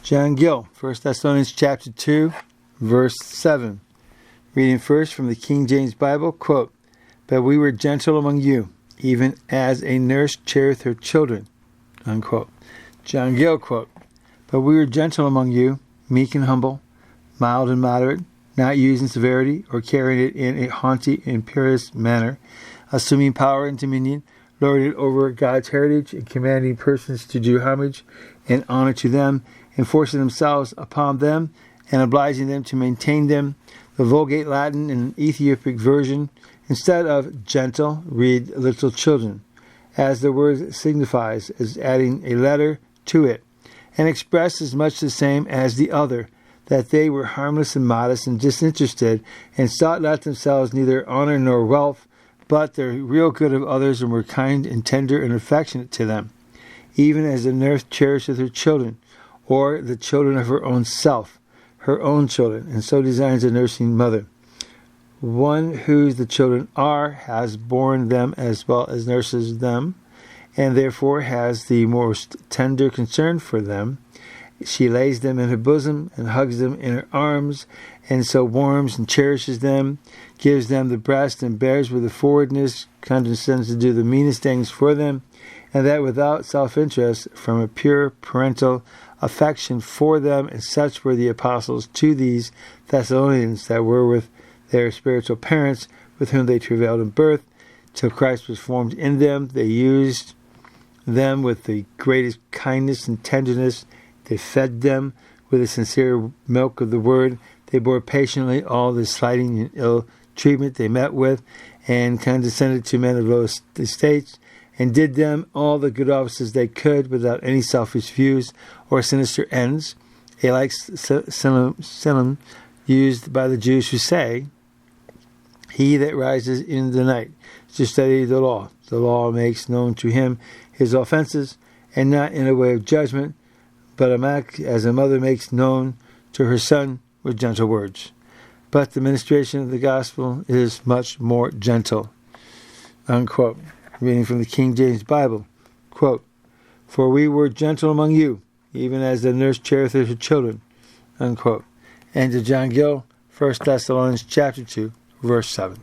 John Gill, 1 Thessalonians chapter 2, verse 7. Reading first from the King James Bible, quote, "But we were gentle among you, even as a nurse cherisheth her children," unquote. John Gill, quote, "But we were gentle among you, meek and humble, mild and moderate, not using severity or carrying it in a haughty, imperious manner, assuming power and dominion, lording it over God's heritage, and commanding persons to do homage and honor to them, enforcing themselves upon them, and obliging them to maintain them." The Vulgate Latin and Ethiopic version, instead of gentle, read little children, as the word signifies, as adding a letter to it, and expressed as much the same as the other, that they were harmless and modest and disinterested, and sought not themselves neither honor nor wealth, but the real good of others, and were kind and tender and affectionate to them, even as a nurse cherisheth her children, or the children of her own self, her own children, and so designs a nursing mother. One whose the children are, has borne them as well as nurses them, and therefore has the most tender concern for them. She lays them in her bosom and hugs them in her arms, and so warms and cherishes them, gives them the breast, and bears with a forwardness, condescends to do the meanest things for them, and that without self-interest, from a pure parental affection for them. And such were the apostles to these Thessalonians, that were with their spiritual parents, with whom they travailed in birth, till Christ was formed in them. They used them with the greatest kindness and tenderness. They fed them with the sincere milk of the word. They bore patiently all the slighting and ill treatment they met with, and condescended to men of low estates, and did them all the good offices they could, without any selfish views or sinister ends, a like synonym used by the Jews, who say, "He that rises in the night to study the law makes known to him his offenses, and not in a way of judgment, but as a mother makes known to her son with gentle words. But the ministration of the gospel is much more gentle," unquote. Reading from the King James Bible, quote, "For we were gentle among you, even as the nurse cherisheth her children," unquote. And to John Gill, 1 Thessalonians chapter 2, verse 7.